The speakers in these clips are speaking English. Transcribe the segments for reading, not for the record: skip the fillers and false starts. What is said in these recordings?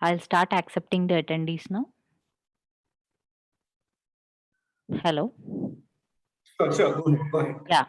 I'll start accepting the attendees now. Hello. Sure, sure. Go ahead. Go ahead. Yeah.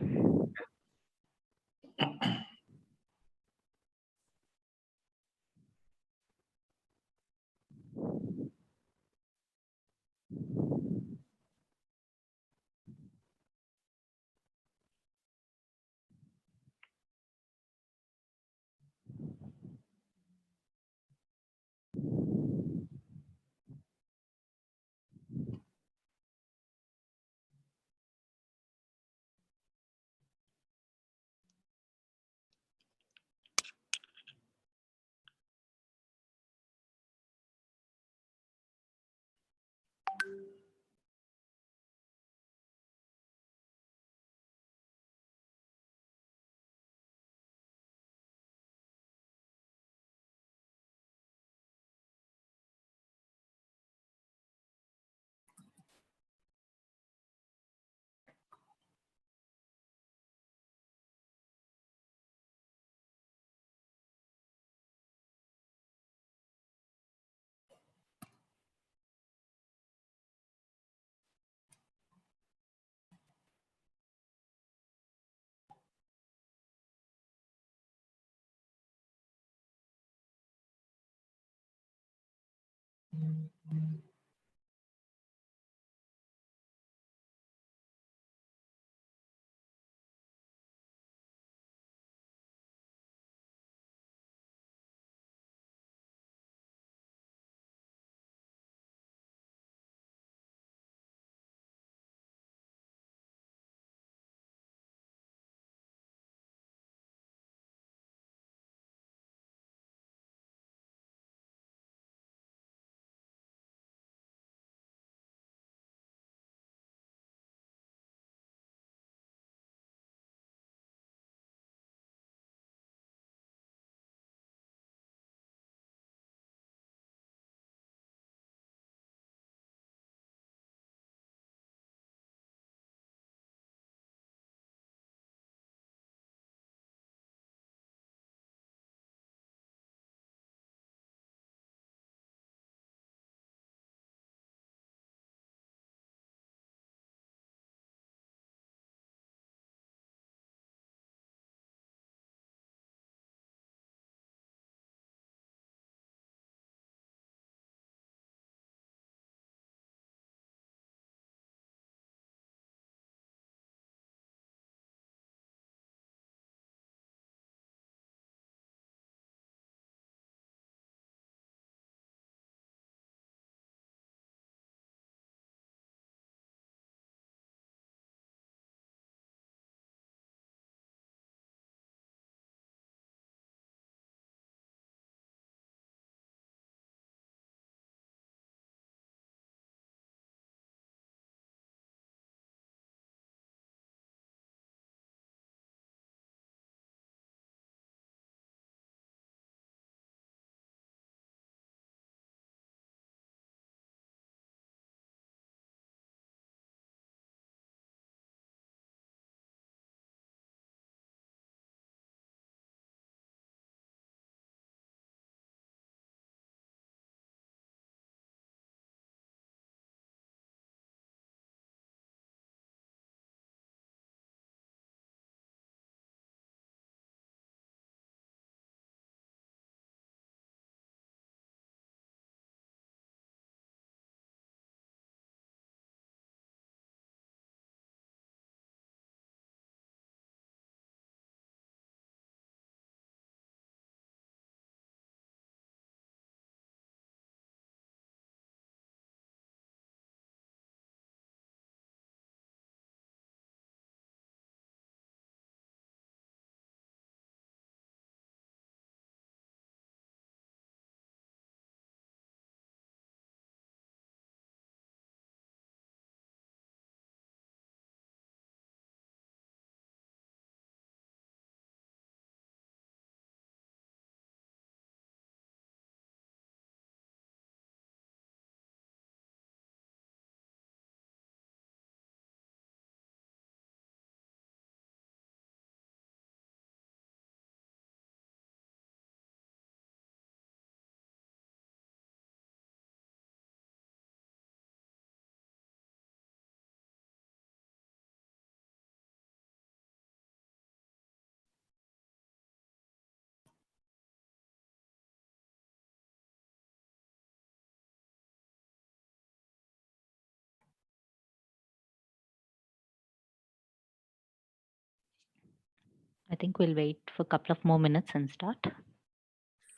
I think we'll wait for a couple of more minutes and start.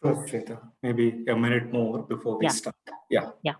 Sure, Shweta. Maybe a minute more before we Yeah. start. Yeah. Yeah.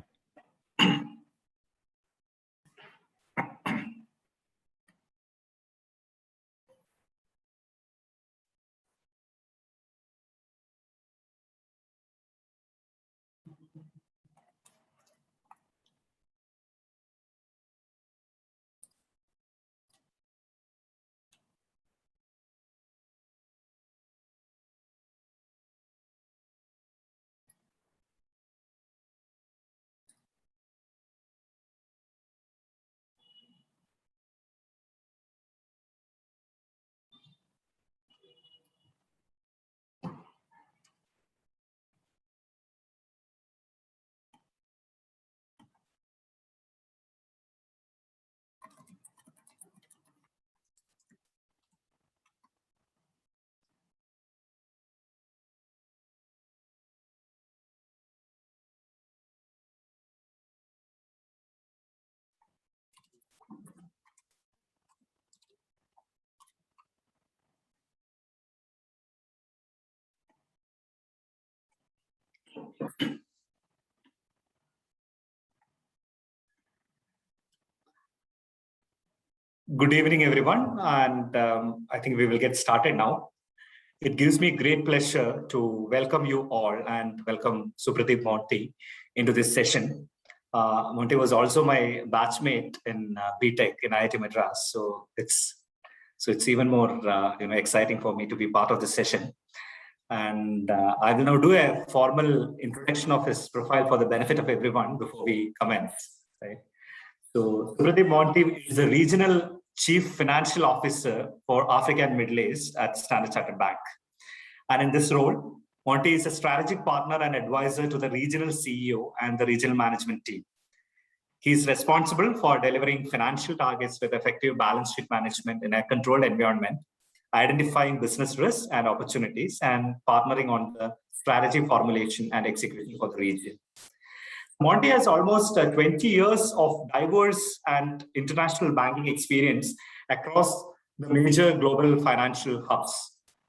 Good evening, everyone. And I think we will get started now. It gives me great pleasure to welcome you all and welcome Subhradeep Mohanty into this session. Mohanty was also my batchmate in BTech in IIT Madras. So it's even more exciting for me to be part of this session. And I will now do a formal introduction of his profile for the benefit of everyone before we commence. Right? So Subhradeep Mohanty is the Regional Chief Financial Officer for Africa and Middle East at Standard Chartered Bank. And in this role, Mohanty is a strategic partner and advisor to the regional CEO and the regional management team. He is responsible for delivering financial targets with effective balance sheet management in a controlled environment, identifying business risks and opportunities, and partnering on the strategy formulation and execution for the region. Mohanty has almost 20 years of diverse and international banking experience across the major global financial hubs.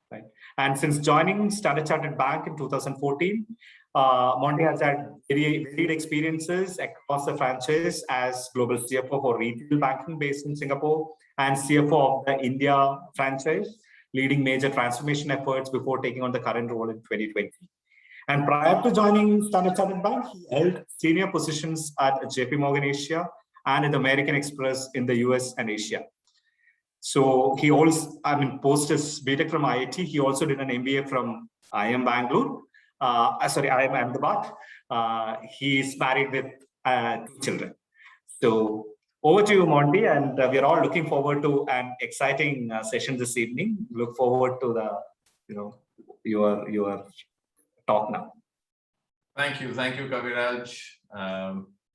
Right? And since joining Standard Chartered Bank in 2014, Mohanty has had very varied experiences across the franchise as global CFO for retail banking based in Singapore and CFO of the India franchise, leading major transformation efforts before taking on the current role in 2020. And prior to joining Standard Chartered Bank, he held senior positions at JP Morgan Asia and at American Express in the US and Asia. So he also, post his BTech from IIT, he also did an MBA from IIM Bangalore. IIM Ahmedabad. He's married with 2 children. So over to you, Mohanty, and we are all looking forward to an exciting session this evening. Look forward to the, your talk now. Thank you, Kaviraj,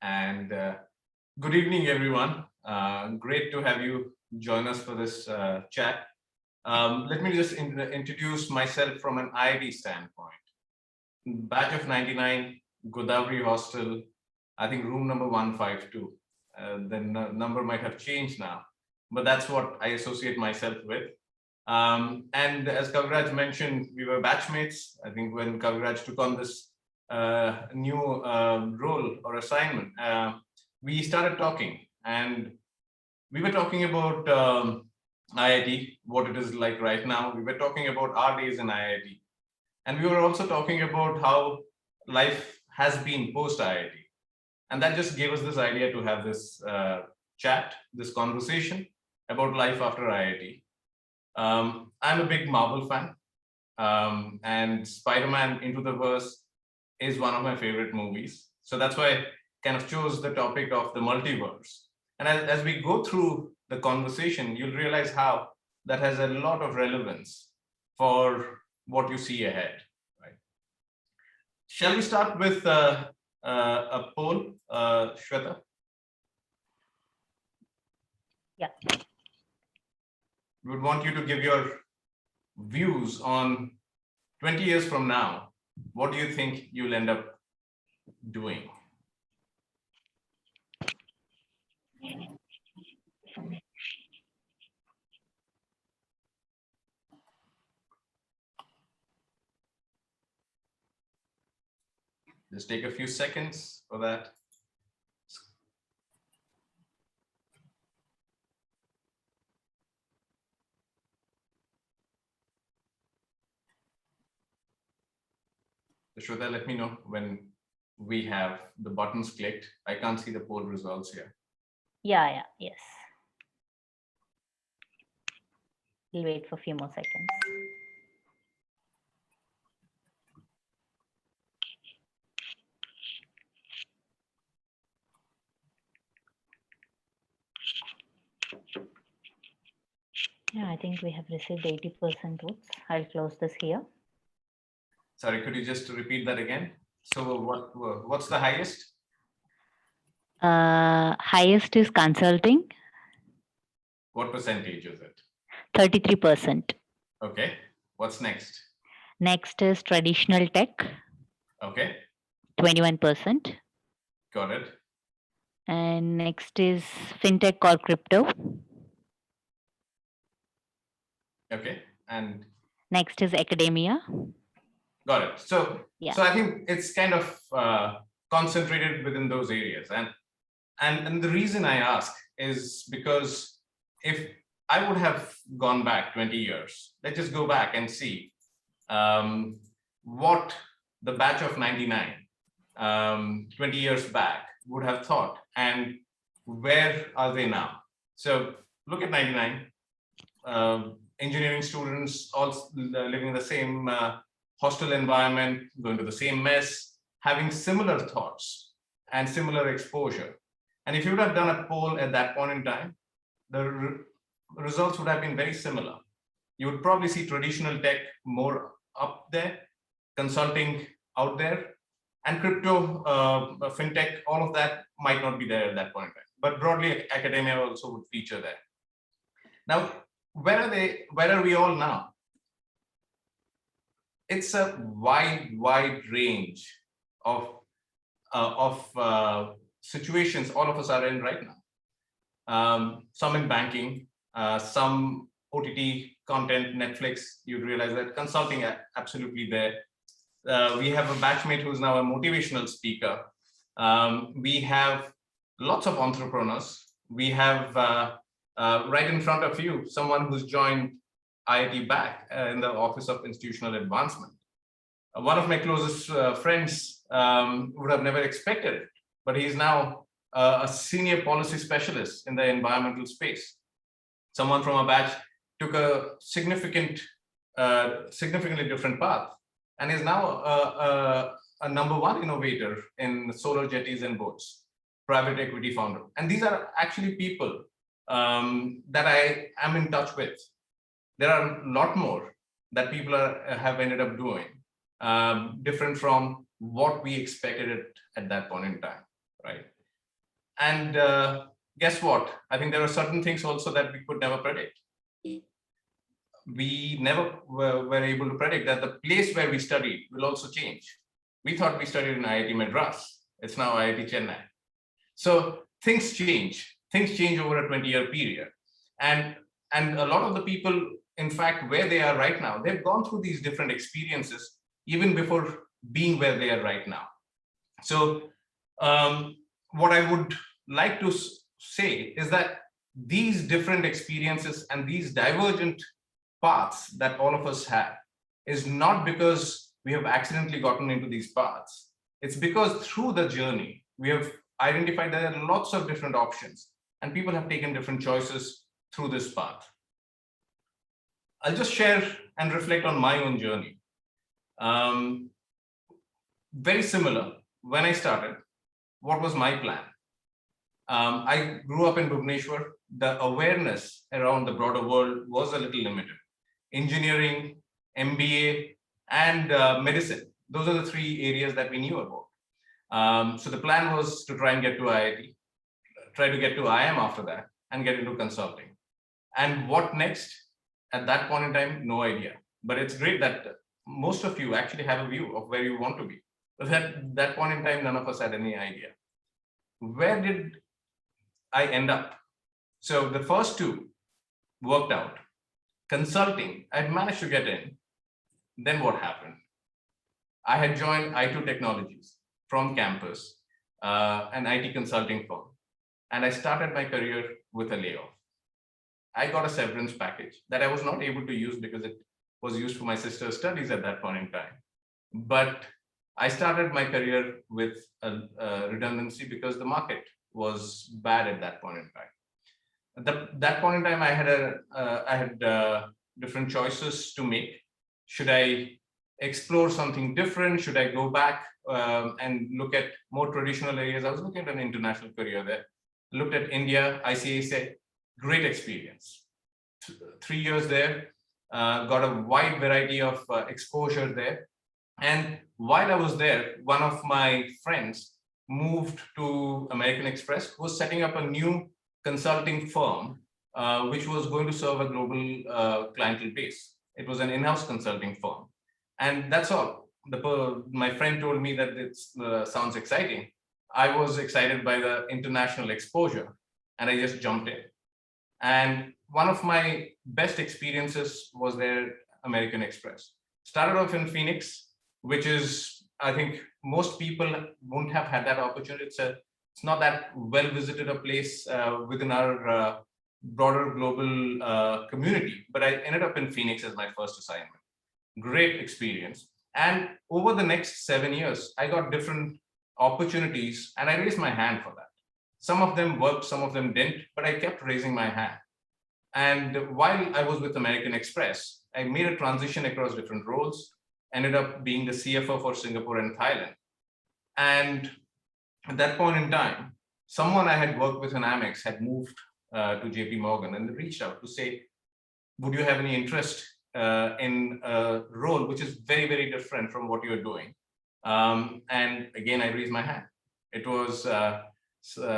and good evening, everyone. Great to have you join us for this chat. Let me just introduce myself from an IIT standpoint. Batch of 99, Godavari Hostel, I think room number 152. The number might have changed now, but that's what I associate myself with. And as Kaviraj mentioned, we were batchmates. I think when Kaviraj took on this new role or assignment, we started talking, and we were talking about IIT, what it is like right now. We were talking about our days in IIT, and we were also talking about how life has been post IIT, and that just gave us this idea to have this chat, this conversation about life after IIT. I'm a big Marvel fan, and Spider-Man Into the Verse is one of my favorite movies. So that's why I kind of chose the topic of the multiverse. And as we go through the conversation, you'll realize how that has a lot of relevance for what you see ahead. Right? Shall we start with a poll, Shweta? Yeah. We would want you to give your views on 20 years from now. What do you think you'll end up doing? just take a few seconds for that. Shweta, let me know when we have the buttons clicked. I can't see the poll results here. Yeah, yes. We'll wait for a few more seconds. Yeah, I think we have received 80% votes. I'll close this here. Sorry, could you just repeat that again? So what's the highest? Highest is consulting, What percentage is it? 33%. Okay. What's next? Next is traditional tech, Okay. 21%. Got it. And next is fintech or crypto. Okay. And Next is academia. got it. So, Yeah. so I think it's kind of concentrated within those areas. And the reason I ask is because if I would have gone back 20 years, let's just go back and see what the batch of 99, 20 years back would have thought and where are they now? So look at 99, engineering students all living in the same hostel environment, going to the same mess, having similar thoughts and similar exposure. And if you would have done a poll at that point in time, the results would have been very similar. You would probably see traditional tech more up there, consulting out there, and crypto, fintech, all of that might not be there at that point in time. But broadly, academia also would feature there. Now, where are they? Where are we all now? It's a wide range of situations all of us are in right now. Some in banking, some OTT content, Netflix, you'd realize that consulting absolutely there. We have a batchmate who's now a motivational speaker. We have lots of entrepreneurs. We have right in front of you, someone who's joined IIT back in the Office of Institutional Advancement. One of my closest friends would have never expected it, but he's now a senior policy specialist in the environmental space. Someone from a batch took a significantly different path and is now a #1 innovator in solar jetties and boats, private equity founder. And these are actually people that I am in touch with. There are a lot more that people have ended up doing, different from what we expected it at that point in time, right? And guess what? I think there are certain things also that we could never predict. We never were able to predict that the place where we studied will also change. We thought we studied in IIT Madras. It's now IIT Chennai. So things change. Things change over a 20-year period. And a lot of the people, in fact, where they are right now, they've gone through these different experiences even before being where they are right now. So what I would like to say is that these different experiences and these divergent paths that all of us have is not because we have accidentally gotten into these paths. It's because through the journey, we have identified that there are lots of different options and people have taken different choices through this path. I'll just share and reflect on my own journey. Very similar. When I started, what was my plan? I grew up in Bhubaneswar. The awareness around the broader world was a little limited. Engineering, MBA, and medicine. Those are the three areas that we knew about. So the plan was to try and get to IIT, try to get to IIM after that, and get into consulting. And what next? At that point in time, no idea. But it's great that most of you actually have a view of where you want to be. But at that point in time, none of us had any idea. Where did I end up? So the first two worked out. Consulting, I'd managed to get in. Then what happened? I had joined I2 Technologies. from campus, an IT consulting firm. And I started my career with a layoff. I got a severance package that I was not able to use because it was used for my sister's studies at that point in time. But I started my career with a redundancy because the market was bad at that point in time. That point in time, I had different choices to make. Should I explore something different? Should I go back and look at more traditional areas? I was looking at an international career there. Looked at India, ICAC, great experience. 3 years there, got a wide variety of exposure there. And while I was there, one of my friends moved to American Express, who was setting up a new consulting firm, which was going to serve a global clientele base. It was an in-house consulting firm. And that's all. My friend told me that it sounds exciting. I was excited by the international exposure, and I just jumped in. And one of my best experiences was there, American Express. Started off in Phoenix, which is, I think most people won't have had that opportunity. It's not that well visited a place within our broader global community, but I ended up in Phoenix as my first assignment. Great experience. And over the next 7 years, I got different opportunities and I raised my hand for that. Some of them worked, some of them didn't, but I kept raising my hand. And while I was with American Express, I made a transition across different roles, ended up being the CFO for Singapore and Thailand. And at that point in time, someone I had worked with in Amex had moved to JP Morgan and reached out to say, would you have any interest in a role which is very, very different from what you're doing? And again, I raised my hand. It was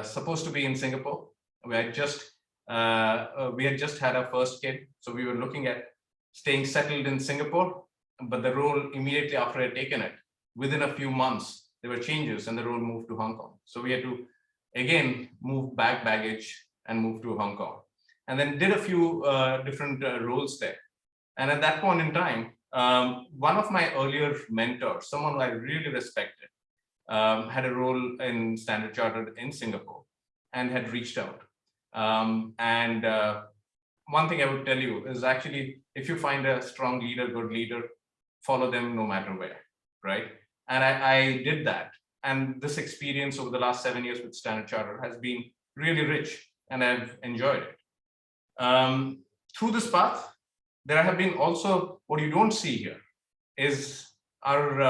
supposed to be in Singapore. We had just had our first kid, so we were looking at staying settled in Singapore. But the role immediately after I had taken it, within a few months, there were changes and the role moved to Hong Kong. So we had to again move baggage and move to Hong Kong, and then did a few different roles there. And at that point in time, one of my earlier mentors, someone who I really respected, had a role in Standard Chartered in Singapore and had reached out. And one thing I would tell you is actually, if you find a strong leader, good leader, follow them no matter where, right? And I did that. And this experience over the last 7 years with Standard Chartered has been really rich and I've enjoyed it. Through this path, there have been also, what you don't see here is our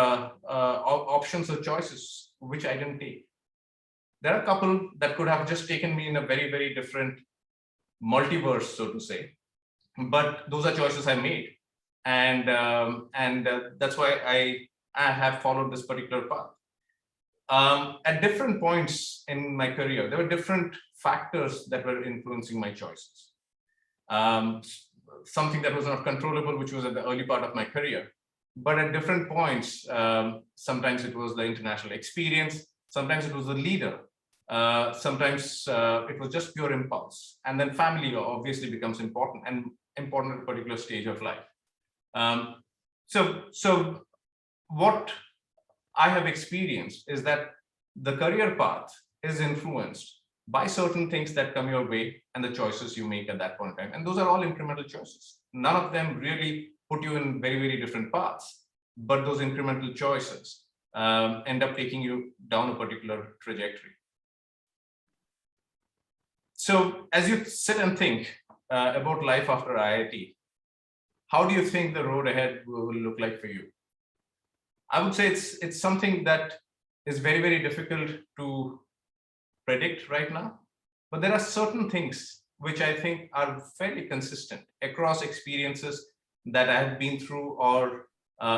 options or choices, which I didn't take. There are a couple that could have just taken me in a very, very different multiverse, so to say. But those are choices I made. And that's why I have followed this particular path. At different points in my career, there were different factors that were influencing my choices. Something that was not controllable, which was at the early part of my career. But at different points, sometimes it was the international experience, sometimes it was the leader, sometimes it was just pure impulse. And then family obviously becomes important and important at a particular stage of life. So what I have experienced is that the career path is influenced by certain things that come your way and the choices you make at that point in time. And those are all incremental choices. None of them really put you in very, very different paths, but those incremental choices end up taking you down a particular trajectory. So as you sit and think about life after IIT, how do you think the road ahead will look like for you? I would say it's something that is very, very difficult to predict right now, but there are certain things which I think are fairly consistent across experiences that I have been through or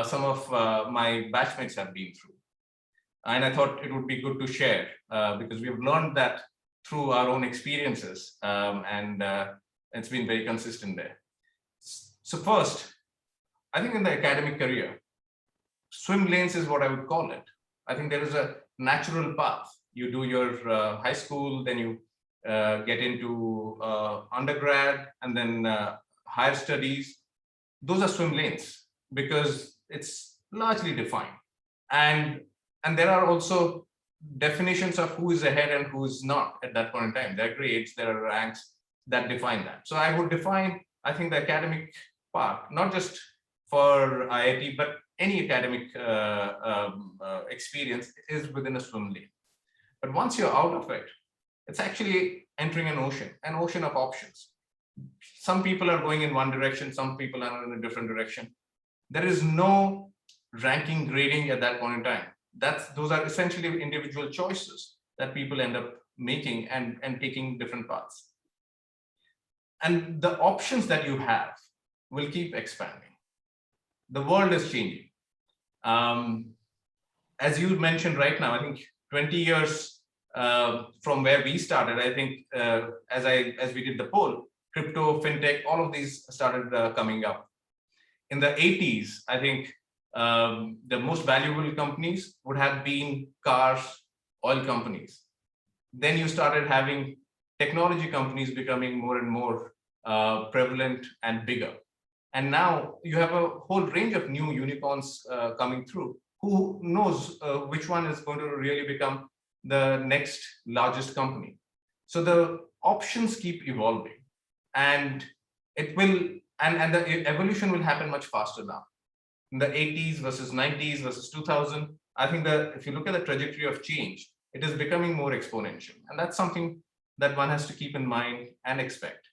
some of my batchmates have been through. And I thought it would be good to share because we have learned that through our own experiences and it's been very consistent there. So first, I think in the academic career, swim lanes is what I would call it. I think there is a natural path. You do your high school, then you get into undergrad and then higher studies. Those are swim lanes because it's largely defined. And And there are also definitions of who is ahead and who is not at that point in time. There are grades, there are ranks that define that. So I would define, I think, the academic part, not just for IIT, but any academic experience is within a swim lane. But once you're out of it, it's actually entering an ocean of options. Some people are going in one direction, some people are in a different direction. There is no ranking, grading at that point in time. Those are essentially individual choices that people end up making and taking different paths. And the options that you have will keep expanding. The world is changing. As you mentioned right now, I think 20 years from where we started, I think as we did the poll, crypto, fintech, all of these started coming up. In the 80s, I think the most valuable companies would have been cars, oil companies. Then you started having technology companies becoming more and more prevalent and bigger. And now you have a whole range of new unicorns coming through. Who knows which one is going to really become the next largest company? So the options keep evolving, and it will, and the evolution will happen much faster now. In the 80s versus 90s versus 2000, I think that if you look at the trajectory of change, it is becoming more exponential. And that's something that one has to keep in mind and expect.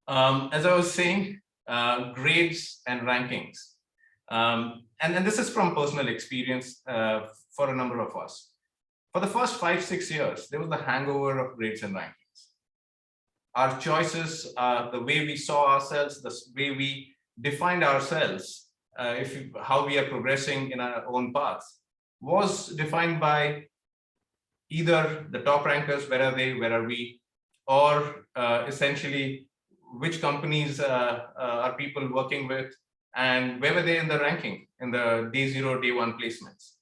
As I was saying, grades and rankings. And this is from personal experience for a number of us. For the first 5-6 years, there was the hangover of grades and rankings. Our choices, the way we saw ourselves, the way we defined ourselves, how we are progressing in our own paths, was defined by either the top rankers, where are they, where are we, or essentially which companies are people working with, and where were they in the ranking, in the day 0, day 1 placements.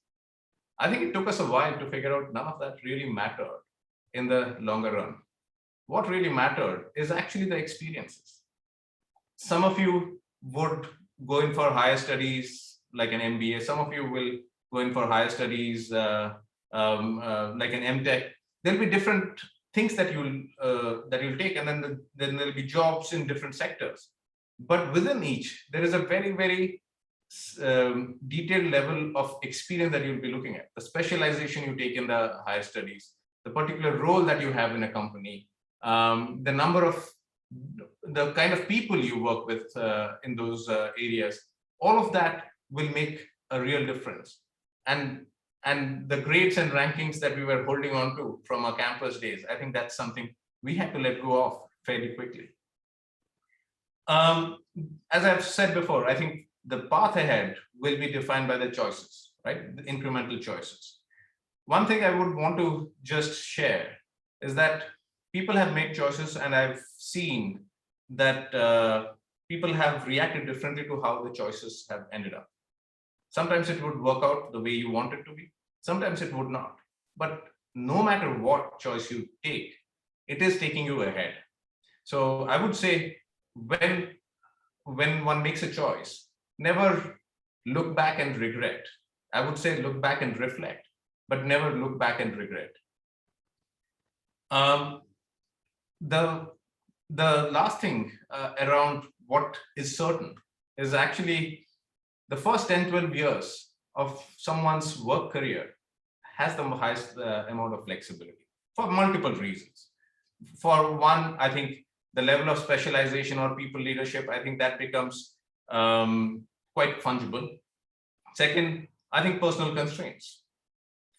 I think it took us a while to figure out none of that really mattered in the longer run. What really mattered is actually the experiences. Some of you would go in for higher studies like an MBA. Some of you will go in for higher studies like an MTech. There'll be different things that you'll take, and then there'll be jobs in different sectors. But within each, there is a very, very detailed level of experience that you'll be looking at. The specialization you take in the higher studies, the particular role that you have in a company, the number of, the kind of people you work with in those areas, all of that will make a real difference. And the grades and rankings that we were holding on to from our campus days, I think that's something we had to let go of fairly quickly. As I've said before, I think the path ahead will be defined by the choices, right? The incremental choices. One thing I would want to just share is that people have made choices, and I've seen that people have reacted differently to how the choices have ended up. Sometimes it would work out the way you want it to be. Sometimes it would not. But no matter what choice you take, it is taking you ahead. So I would say when one makes a choice, never look back and regret. I would say look back and reflect, but never look back and regret. The last thing around what is certain is actually the first 10-12 years of someone's work career has the highest amount of flexibility for multiple reasons. For one, I think the level of specialization or people leadership, I think that becomes quite fungible. Second, I think personal constraints,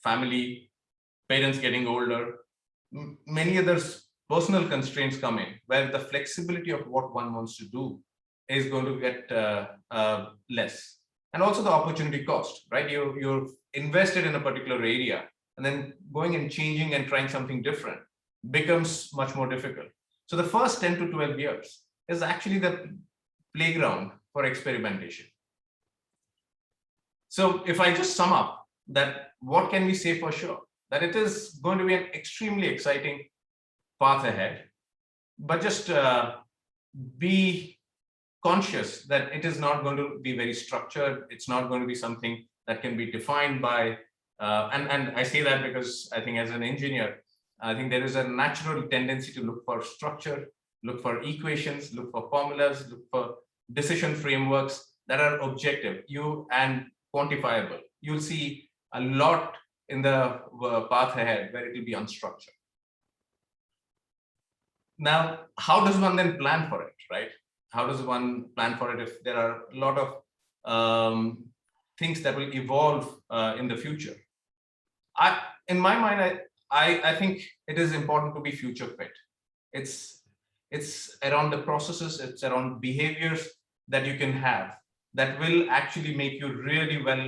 family, parents getting older, many others personal constraints come in, where the flexibility of what one wants to do is going to get less. And also the opportunity cost, right? You're invested in a particular area, and then going and changing and trying something different becomes much more difficult. So the first 10 to 12 years is actually the playground for experimentation. So if I just sum up that, what can we say for sure? That it is going to be an extremely exciting path ahead, but just be conscious that it is not going to be very structured. It's not going to be something that can be defined by, and I say that because I think as an engineer, I think there is a natural tendency to look for structure, look for equations, look for formulas, look for decision frameworks that are objective and quantifiable. You'll see a lot in the path ahead where it will be unstructured. Now, how does one then plan for it, right? How does one plan for it if there are a lot of things that will evolve in the future? In my mind, I think it is important to be future fit. It's around the processes, it's around behaviors that you can have that will actually make you really well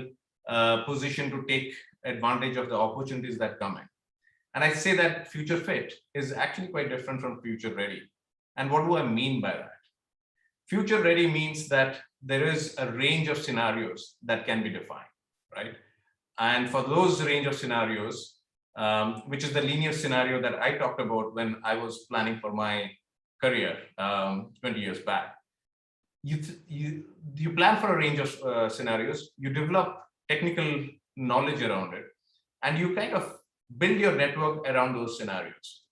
positioned to take advantage of the opportunities that come in. And I say that future fit is actually quite different from future ready. And what do I mean by that? Future ready means that there is a range of scenarios that can be defined, right? And for those range of scenarios, which is the linear scenario that I talked about when I was planning for my career 20 years back. You plan for a range of scenarios, you develop technical knowledge around it, and you kind of build your network around those scenarios.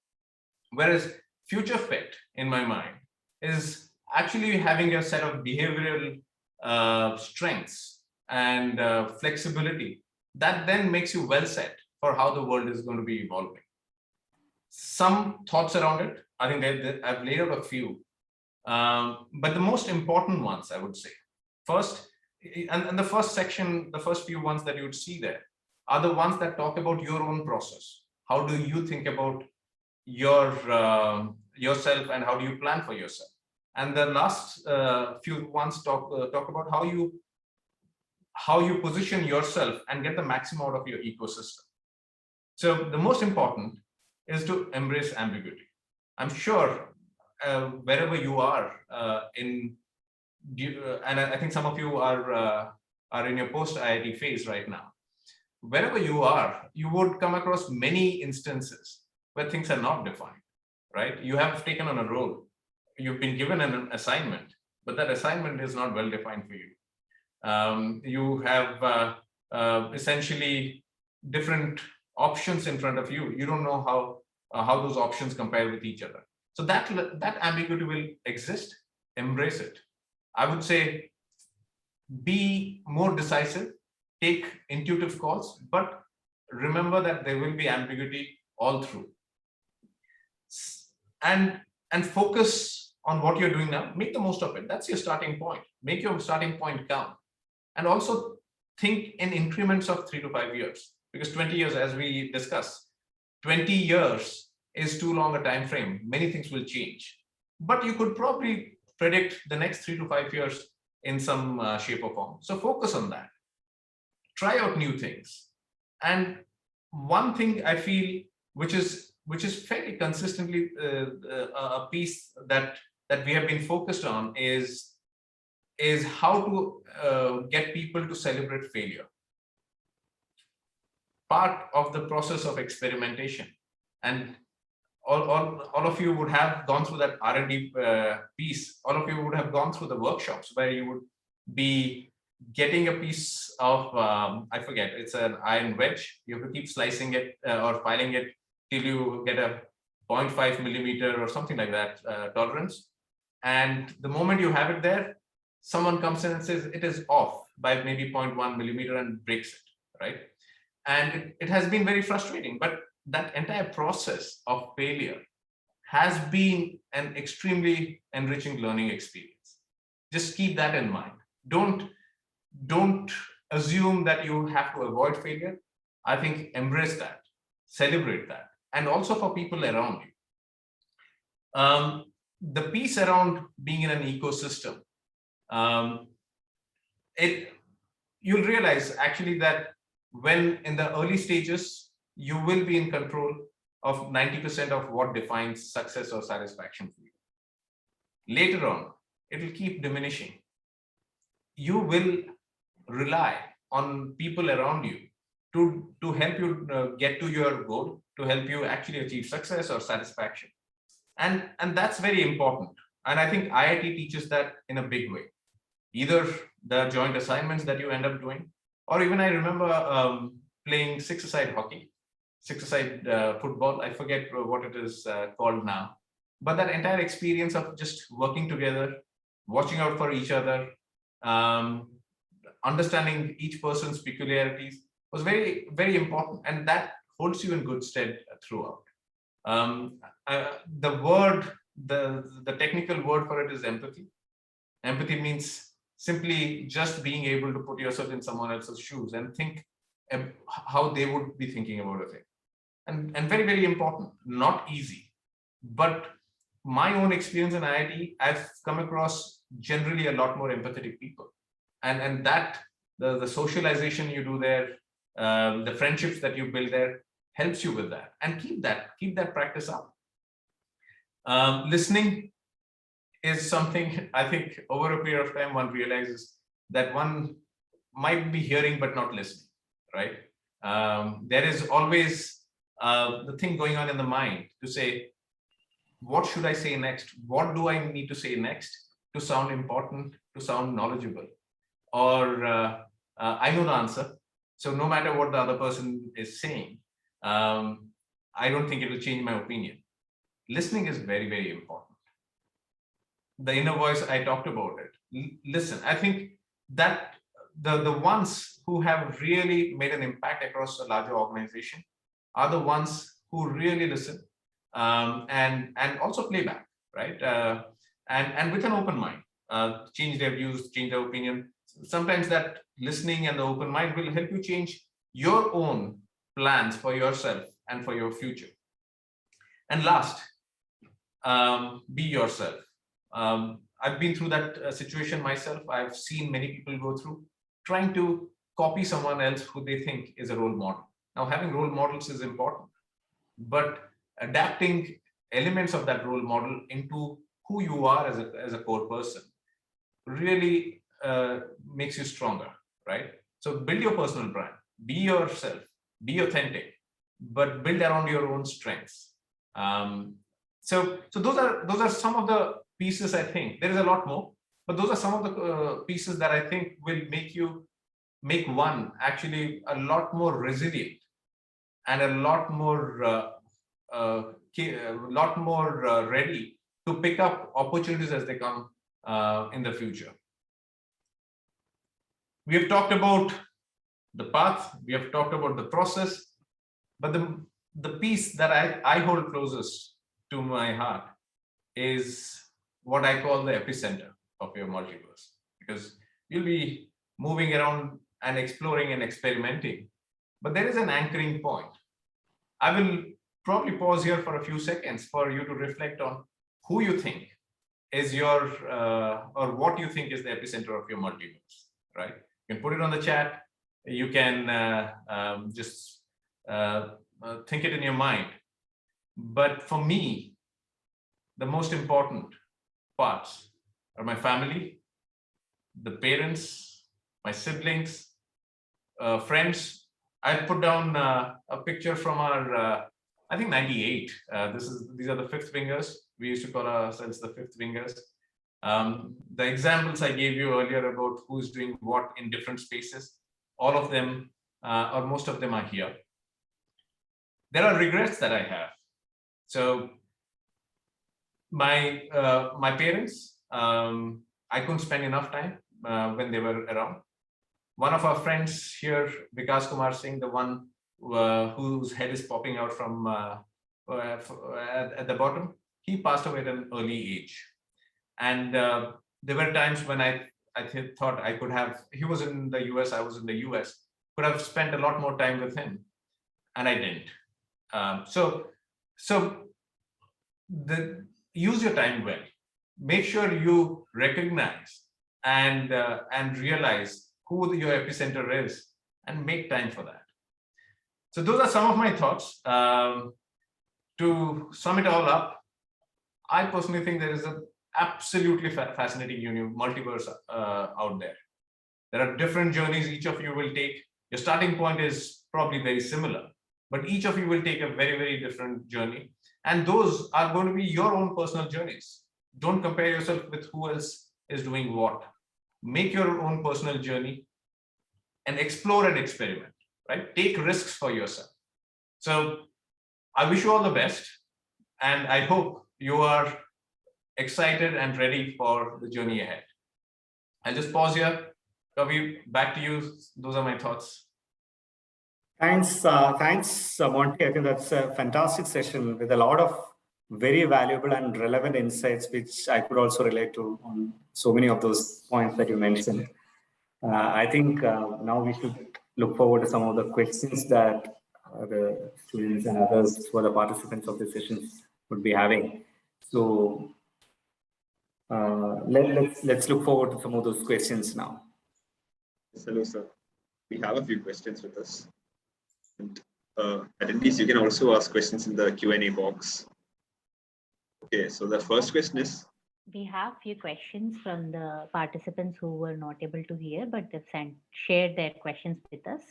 Whereas future fit, in my mind, is actually having a set of behavioral strengths and flexibility that then makes you well set for how the world is going to be evolving. Some thoughts around it, I think I've laid out a few, but the most important ones, I would say, first, and the first section, the first few ones that you would see there are the ones that talk about your own process. How do you think about your yourself, and how do you plan for yourself? And the last few ones talk about how you position yourself and get the maximum out of your ecosystem. So the most important is to embrace ambiguity. I'm sure wherever you are and I think some of you are in your post-IIT phase right now. Wherever you are, you would come across many instances where things are not defined, right? You have taken on a role, you've been given an assignment, but that assignment is not well defined for you. You have essentially different options in front of you. You don't know how those options compare with each other. So that ambiguity will exist. Embrace it. I would say be more decisive, take intuitive calls, but remember that there will be ambiguity all through. And focus on what you're doing now. Make the most of it. That's your starting point. Make your starting point count. And also think in increments of 3 to 5 years, because 20 years, as we discussed, 20 years is too long a time frame. Many things will change, but you could probably predict the next 3 to 5 years in some shape or form. So focus on that. Try out new things. And one thing I feel, which is fairly consistently a piece that we have been focused on, is how to get people to celebrate failure. Part of the process of experimentation, and all of you would have gone through that R&D piece. All of you would have gone through the workshops where you would be getting a piece of, I forget, it's an iron wedge. You have to keep slicing it or filing it till you get a 0.5 millimeter or something like that tolerance. And the moment you have it there, someone comes in and says it is off by maybe 0.1 millimeter and breaks it, right? And it has been very frustrating, but that entire process of failure has been an extremely enriching learning experience. Just keep that in mind. Don't assume that you have to avoid failure. I think embrace that, celebrate that, and also for people around you. The piece around being in an ecosystem, you'll realize actually that when in the early stages, you will be in control of 90% of what defines success or satisfaction for you. Later on, it will keep diminishing. You will rely on people around you to help you get to your goal, to help you actually achieve success or satisfaction. And that's very important. And I think IIT teaches that in a big way. Either the joint assignments that you end up doing, Or even I remember playing six-a-side hockey, six-a-side football. I forget what it is called now. But that entire experience of just working together, watching out for each other, understanding each person's peculiarities was very, very important. And that holds you in good stead throughout. The technical word for it is empathy. Empathy means simply just being able to put yourself in someone else's shoes and think how they would be thinking about a thing. And very, very important, not easy. But my own experience in IIT, I've come across generally a lot more empathetic people. And that, the socialization you do there, the friendships that you build there helps you with that. And keep that practice up. Listening is something I think over a period of time one realizes that one might be hearing but not listening, right? There is always the thing going on in the mind to say, what should I say next? What do I need to say next to sound important, to sound knowledgeable? Or I know the answer, so no matter what the other person is saying, I don't think it will change my opinion. Listening is very, very important. The inner voice, I talked about it. Listen, I think that the ones who have really made an impact across a larger organization are the ones who really listen and also play back, right? And with an open mind, change their views, change their opinion. Sometimes that listening and the open mind will help you change your own plans for yourself and for your future. And last, be yourself. I've been through that situation myself. I've seen many people go through trying to copy someone else who they think is a role model. Now, having role models is important, but adapting elements of that role model into who you are as a core person really makes you stronger, right? So build your personal brand, be yourself, be authentic, but build around your own strengths. So those are some of the pieces. I think there is a lot more, but those are some of the pieces that I think will make one actually a lot more resilient and a lot more ready to pick up opportunities as they come in the future. We have talked about the path, we have talked about the process, but the piece that I hold closest to my heart is what I call the epicenter of your multiverse, because you'll be moving around and exploring and experimenting, but there is an anchoring point. I will probably pause here for a few seconds for you to reflect on who you think is your or what you think is the epicenter of your multiverse, right? You can put it on the chat. You can just think it in your mind. But for me, the most important parts are my family, the parents, my siblings, friends. I put down a picture from our, I think 98. These are the fifth fingers. We used to call ourselves the fifth fingers. The examples I gave you earlier about who's doing what in different spaces, all of them or most of them are here. There are regrets that I have. So my parents, I couldn't spend enough time when they were around. One of our friends here, Vikas Kumar Singh, the one whose head is popping out from at the bottom, he passed away at an early age. And there were times when I thought I could have, he was in the US, I was in the US, could have spent a lot more time with him, and I didn't. So use your time well. Make sure you recognize and realize who your epicenter is and make time for that. So those are some of my thoughts. To sum it all up, I personally think there is an absolutely fascinating multiverse out there. There are different journeys each of you will take. Your starting point is probably very similar, but each of you will take a very, very different journey. And those are going to be your own personal journeys. Don't compare yourself with who else is doing what. Make your own personal journey, and explore and experiment, right? Take risks for yourself. So I wish you all the best, and I hope you are excited and ready for the journey ahead. I'll just pause here. Kavi, back to you. Those are my thoughts. Thanks, Monty. I think that's a fantastic session with a lot of very valuable and relevant insights, which I could also relate to on so many of those points that you mentioned. I think now we should look forward to some of the questions that the students and others who are the participants of the sessions would be having. So let's look forward to some of those questions now. Hello, sir. We have a few questions with us. And attendees, you can also ask questions in the Q&A box. Okay, so the first question is, We have few questions from the participants who were not able to hear, but they've shared their questions with us.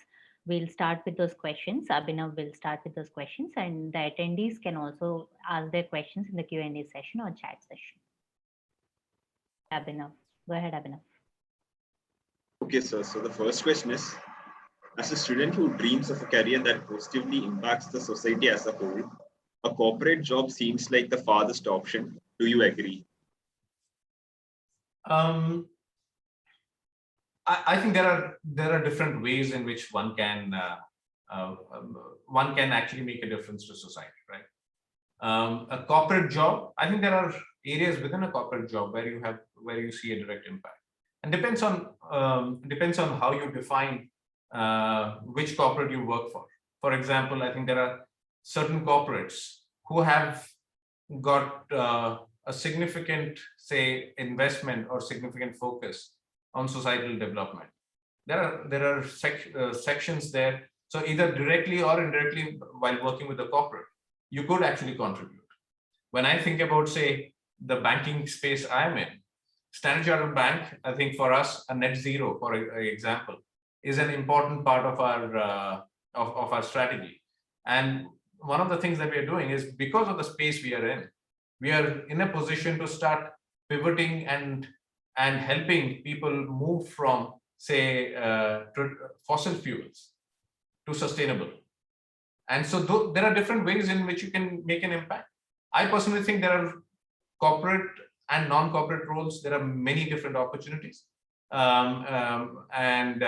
We'll start with those questions. Abhinav will start with those questions, and the attendees can also ask their questions in the Q&A session or chat session. Abhinav, go ahead, Abhinav. okay, sir. So the first question is, as a student who dreams of a career that positively impacts the society as a whole, a corporate job seems like the farthest option. Do you agree? I think there are different ways in which one can actually make a difference to society, right? A corporate job, I think there are areas within a corporate job where you see a direct impact, and depends on how you define which corporate you work for. For example, I think there are certain corporates who have got a significant, say, investment or significant focus on societal development. There are sections there. So either directly or indirectly, while working with the corporate, you could actually contribute. When I think about, say, the banking space I'm in, Standard Chartered Bank, I think for us, a net zero, for example, is an important part of our strategy. And one of the things that we are doing is, because of the space we are in a position to start pivoting and helping people move from, say, fossil fuels to sustainable. And so there are different ways in which you can make an impact. I personally think there are corporate and non-corporate roles. There are many different opportunities, and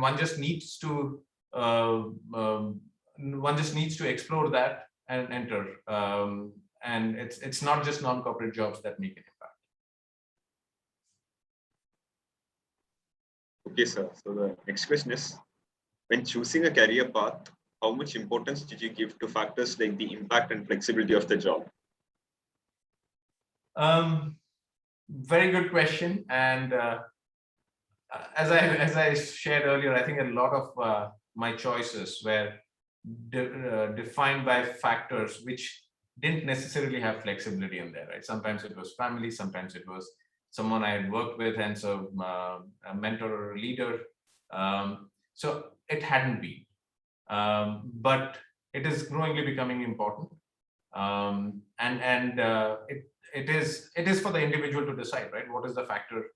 one just needs to explore that and enter. And it's not just non-corporate jobs that make an impact. Okay, sir. So the next question is, when choosing a career path, how much importance did you give to factors like the impact and flexibility of the job? Very good question. And as I shared earlier, I think a lot of my choices were defined by factors which didn't necessarily have flexibility in there, right? Sometimes it was family, sometimes it was someone I had worked with, and so a mentor or leader. So it hadn't been, but it is growingly becoming important, and it is for the individual to decide, right? What is the factor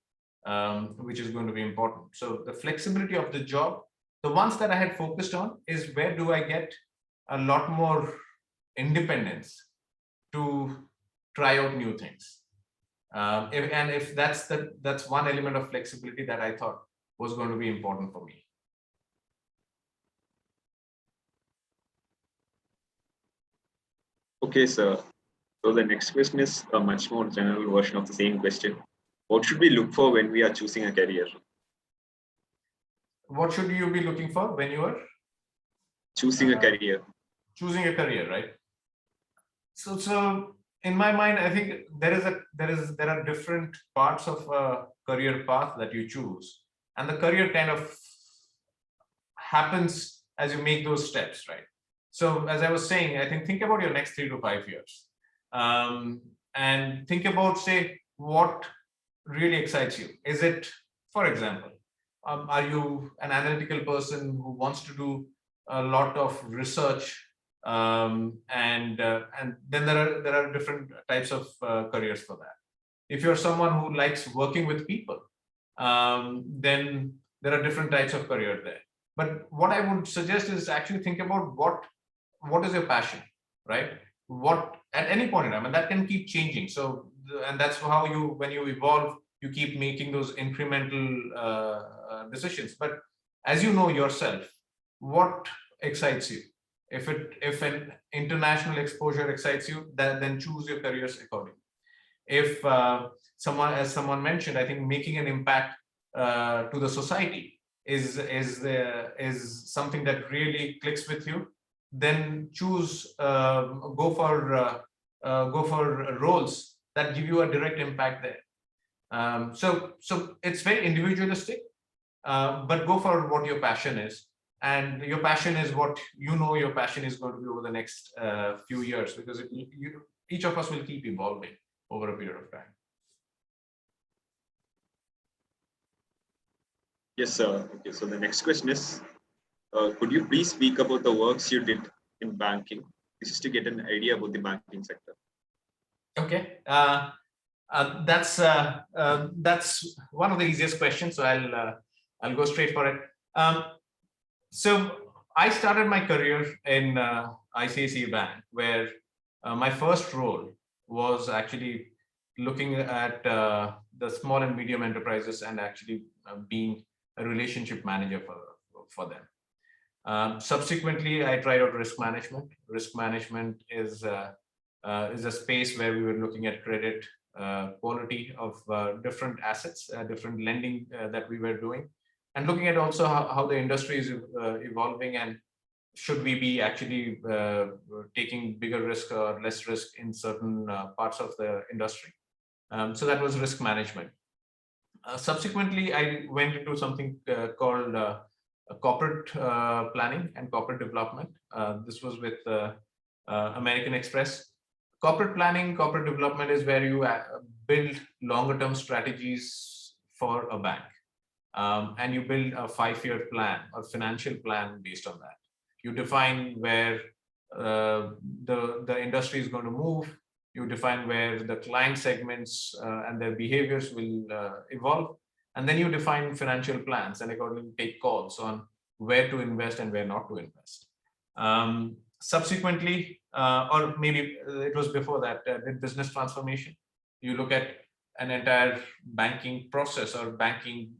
which is going to be important? So the flexibility of the job, the ones that I had focused on is, where do I get a lot more independence to try out new things? If that's one element of flexibility that I thought was going to be important for me. Okay, sir. So the next question is a much more general version of the same question. What should we look for when we are choosing a career? What should you be looking for when you are Choosing a career. Choosing a career, right? So in my mind, I think there are different parts of a career path that you choose, and the career kind of happens as you make those steps, right? So as I was saying, I think about your next 3 to 5 years, and think about, say, what really excites you. Is it, for example, are you an analytical person who wants to do a lot of research? And then there are different types of careers for that. If you're someone who likes working with people, then there are different types of career there. But what I would suggest is actually think about what is your passion, right? What at any point in time, and that can keep changing. So, and that's how when you evolve, you keep making those incremental decisions. But as you know yourself, what excites you? If an international exposure excites you, then choose your careers accordingly. If as someone mentioned, I think making an impact to the society is something that really clicks with you, then choose go for roles that give you a direct impact there. So it's very individualistic, but go for what your passion is. And your passion is what your passion is going to be over the next few years, because each of us will keep evolving over a period of time. Yes, sir. Okay, so the next question is, could you please speak about the works you did in banking? This is to get an idea about the banking sector. Okay, that's one of the easiest questions, so I'll go straight for it. So I started my career in ICICI Bank, where my first role was actually looking at the small and medium enterprises and actually being a relationship manager for them. Subsequently, I tried out risk management. Risk management is a space where we were looking at credit quality of different assets, different lending that we were doing, and looking at also how the industry is evolving, and should we be actually taking bigger risk or less risk in certain parts of the industry. So that was risk management. Subsequently, I went into something called corporate planning and corporate development. This was with American Express. Corporate planning, corporate development is where you build longer term strategies for a bank. And you build a 5-year plan or financial plan based on that. You define where the industry is going to move. You define where the client segments and their behaviors will evolve. And then you define financial plans and accordingly take calls on where to invest and where not to invest. Subsequently, or maybe it was before that, did business transformation. You look at an entire banking process or banking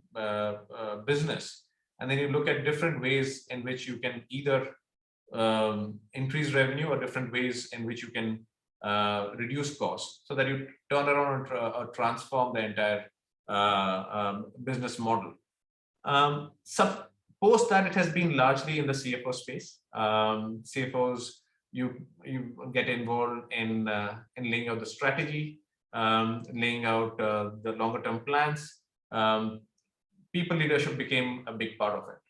business, and then you look at different ways in which you can either increase revenue or different ways in which you can reduce costs, so that you turn around or transform the entire business model. Post that, it has been largely in the CFO space. CFOs, you get involved in laying out the strategy, laying out the longer term plans. People leadership became a big part of it,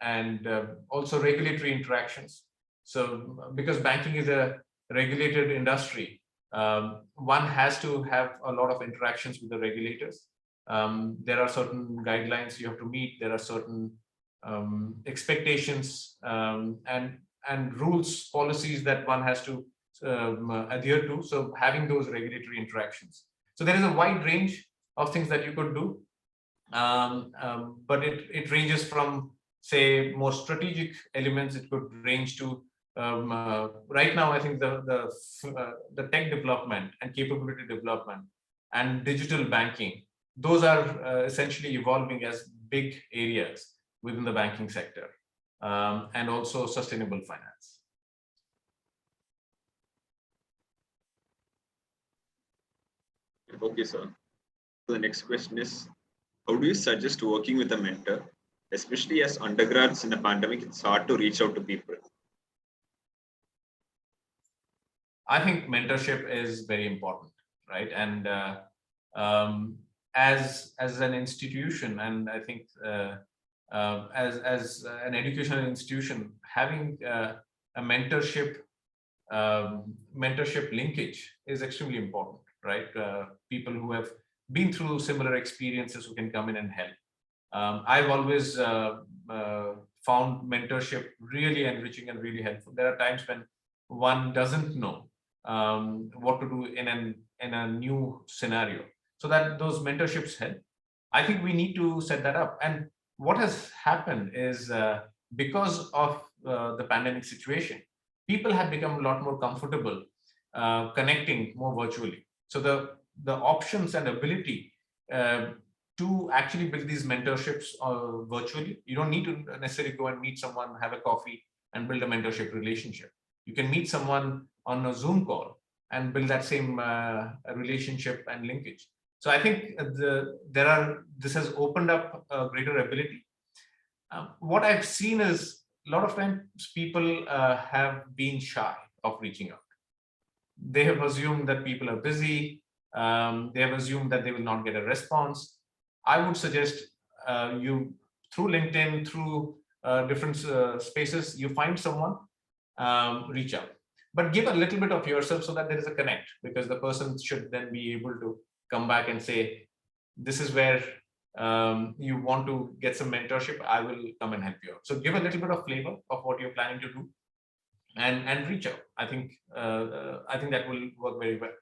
and also regulatory interactions. So because banking is a regulated industry, one has to have a lot of interactions with the regulators. There are certain guidelines you have to meet. There are certain expectations and rules, policies that one has to adhere to. So having those regulatory interactions. So there is a wide range of things that you could do, but it ranges from, say, more strategic elements. It could range to right now, I think the tech development and capability development and digital banking, those are essentially evolving as big areas within the banking sector, and also sustainable finance. Okay, sir. So the next question is, how do you suggest working with a mentor, especially as undergrads in the pandemic? It's hard to reach out to people. I think mentorship is very important, right? And as an institution, and I think as an educational institution, having a mentorship linkage is extremely important, right? People who have been through similar experiences who can come in and help. I've always found mentorship really enriching and really helpful. There are times when one doesn't know what to do in a new scenario, so that those mentorships help. I think we need to set that up. And what has happened is because of the pandemic situation, people have become a lot more comfortable connecting more virtually. So the options and ability uh, to actually build these mentorships virtually, you don't need to necessarily go and meet someone, have a coffee, and build a mentorship relationship. You can meet someone on a Zoom call and build that same relationship and linkage. So I think this has opened up a greater ability. What I've seen is a lot of times people have been shy of reaching out. They have assumed that people are busy. They have assumed that they will not get a response. I would suggest you, through LinkedIn, through different spaces, you find someone, reach out. But give a little bit of yourself so that there is a connect, because the person should then be able to come back and say, this is where you want to get some mentorship, I will come and help you out. So give a little bit of flavor of what you're planning to do, and reach out. I think that will work very well.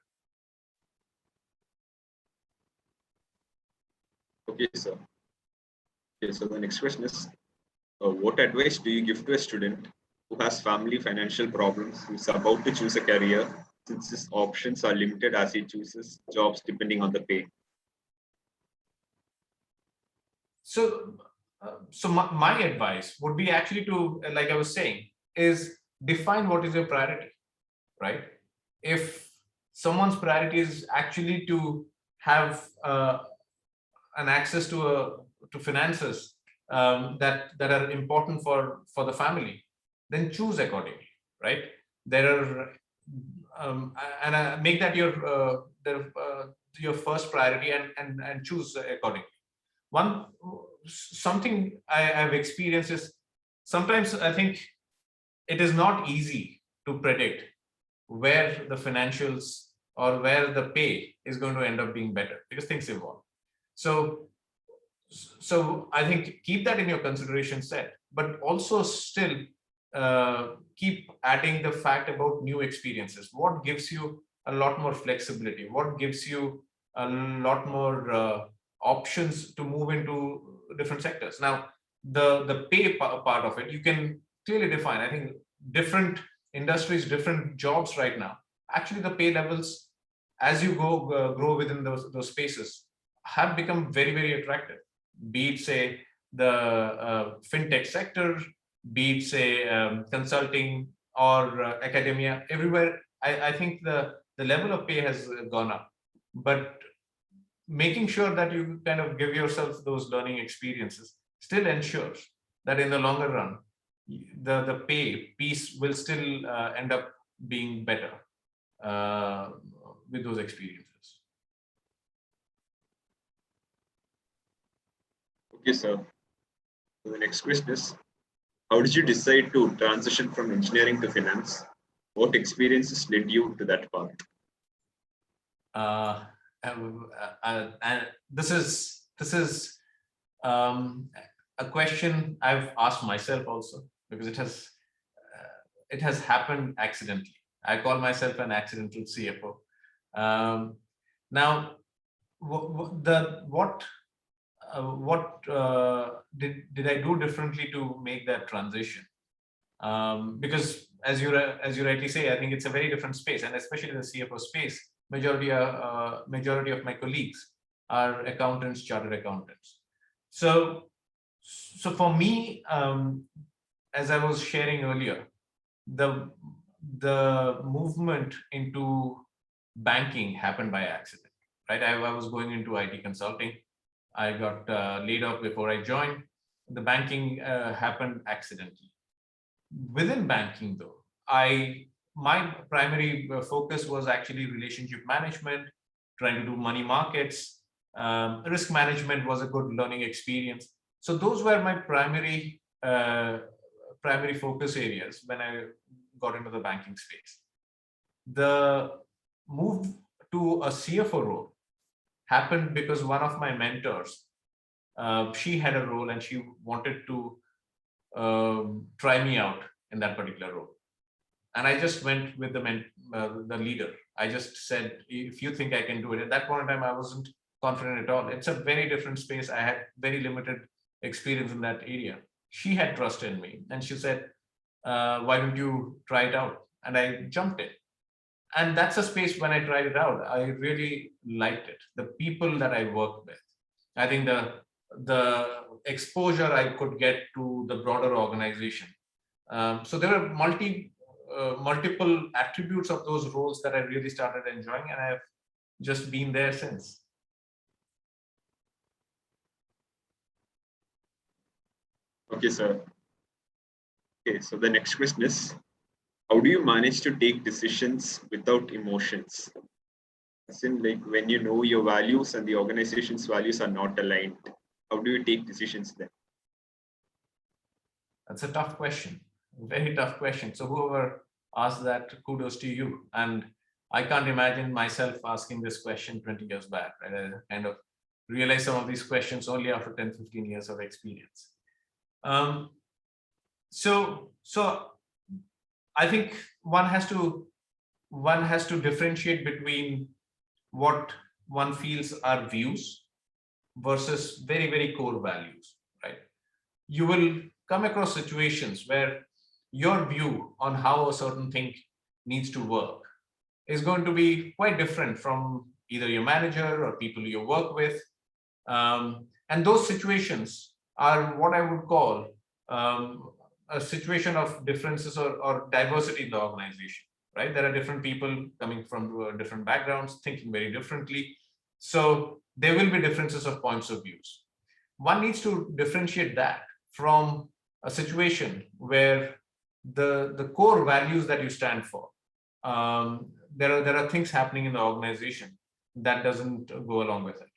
Okay, sir. Okay, so the next question is, what advice do you give to a student who has family financial problems, who's about to choose a career, since his options are limited as he chooses jobs depending on the pay? So, my advice would be actually to, like I was saying, is define what is your priority, right? If someone's priority is actually to have an access to finances that are important for the family, then choose accordingly, right? There are and make that your first priority, and choose accordingly. Something I've experienced is, sometimes I think it is not easy to predict where the financials or where the pay is going to end up being better, because things evolve. So I think keep that in your consideration set, but also still keep adding the fact about new experiences. What gives you a lot more flexibility? What gives you a lot more options to move into different sectors? Now, the pay part of it, you can clearly define. I think different industries, different jobs right now, actually the pay levels, as you grow within those spaces, have become very, very attractive. Be it, say, the fintech sector, be it, say, consulting or academia, everywhere, I think the level of pay has gone up. But making sure that you kind of give yourself those learning experiences still ensures that in the longer run, the pay piece will still end up being better with those experiences. Okay, sir. So the next question is, how did you decide to transition from engineering to finance? What experiences led you to that path? And this is a question I've asked myself also, because it has happened accidentally. I call myself an accidental CFO. Now, what did I do differently to make that transition? Because as you rightly say, I think it's a very different space, and especially in the CFO space, majority of my colleagues are accountants, chartered accountants. So for me, as I was sharing earlier, the movement into banking happened by accident, right? I was going into IT consulting. I got laid off before I joined. The banking happened accidentally. Within banking, though, my primary focus was actually relationship management, trying to do money markets. Risk management was a good learning experience. So those were my primary focus areas when I got into the banking space. The move to a CFO role happened because one of my mentors, she had a role and she wanted to try me out in that particular role. And I just went with the leader. I just said, if you think I can do it. At that point in time, I wasn't confident at all. It's a very different space. I had very limited experience in that area. She had trust in me, and she said, why don't you try it out? And I jumped in. And that's a space when I tried it out, I really liked it. The people that I worked with, I think the exposure I could get to the broader organization. So there are multiple attributes of those roles that I really started enjoying, and I've just been there since. Okay, sir. Okay, so the next question is, how do you manage to take decisions without emotions? As in, like, when you know your values and the organization's values are not aligned, how do you take decisions then? That's a tough question, very tough question. So whoever asked that, kudos to you. And I can't imagine myself asking this question 20 years back. Right? I kind of realized some of these questions only after 10, 15 years of experience. So I think one has to differentiate between what one feels are views versus very, very core values, right? You will come across situations where your view on how a certain thing needs to work is going to be quite different from either your manager or people you work with. And those situations are what I would call a situation of differences or diversity in the organization, right? There are different people coming from different backgrounds, thinking very differently. So there will be differences of points of views. One needs to differentiate that from a situation where the core values that you stand for, there are things happening in the organization that doesn't go along with it.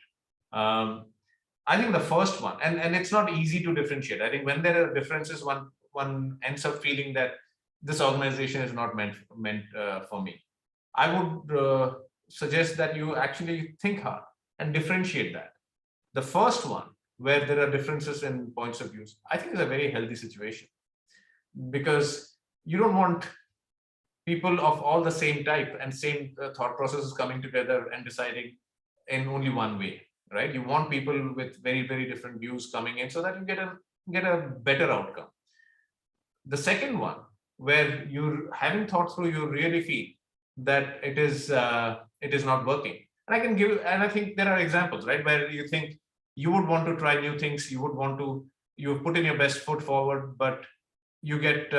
I think the first one, and it's not easy to differentiate. I think when there are differences, one ends up feeling that this organization is not meant for me. I would suggest that you actually think hard and differentiate that. The first one, where there are differences in points of views, I think is a very healthy situation, because you don't want people of all the same type and same thought processes coming together and deciding in only one way, right? You want people with very, very different views coming in so that you get a better outcome. The second one, where you're having thought through, you really feel that it is not working. And I think there are examples, right, where you think you would want to try new things, you put in your best foot forward, but you get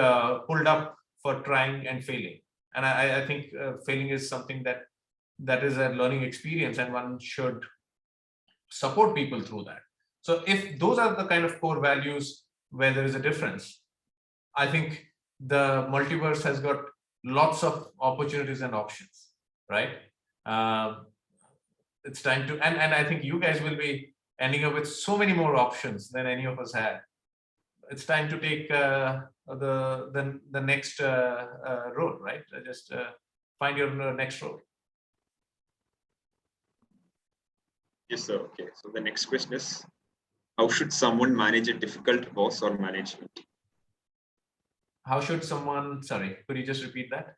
pulled up for trying and failing. And I think failing is something that is a learning experience, and one should support people through that. So if those are the kind of core values where there is a difference, I think the multiverse has got lots of opportunities and options, right? It's time to, and I think you guys will be ending up with so many more options than any of us had. It's time to take the next road, right? Just find your next road. Yes, sir. Okay. So the next question is, how should someone manage a difficult boss or management? How should someone, sorry, could you just repeat that?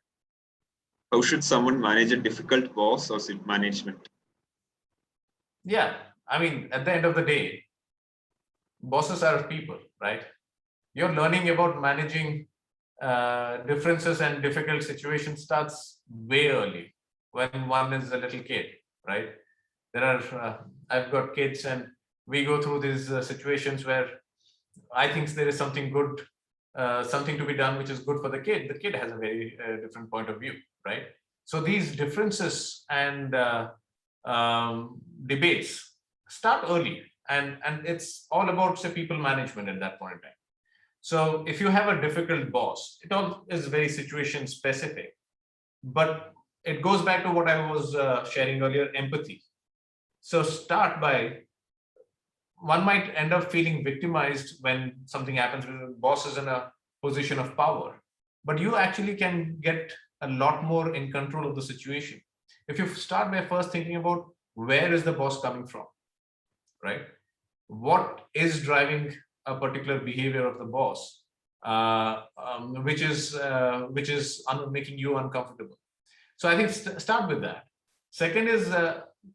How should someone manage a difficult boss or management? Yeah, I mean, at the end of the day, bosses are people, right? You're learning about managing differences and difficult situations starts way early, when one is a little kid, right? There are, I've got kids, and we go through these situations where I think there is something good, something to be done, which is good for the kid. The kid has a very different point of view, right? So these differences and debates start early, and it's all about, say, people management at that point in time. So if you have a difficult boss, it all is very situation specific, but it goes back to what I was sharing earlier, empathy. So start by, one might end up feeling victimized when something happens with the boss is in a position of power, but you actually can get a lot more in control of the situation if you start by first thinking about, where is the boss coming from, right? What is driving a particular behavior of the boss, which is making you uncomfortable. So I think start with that. Second is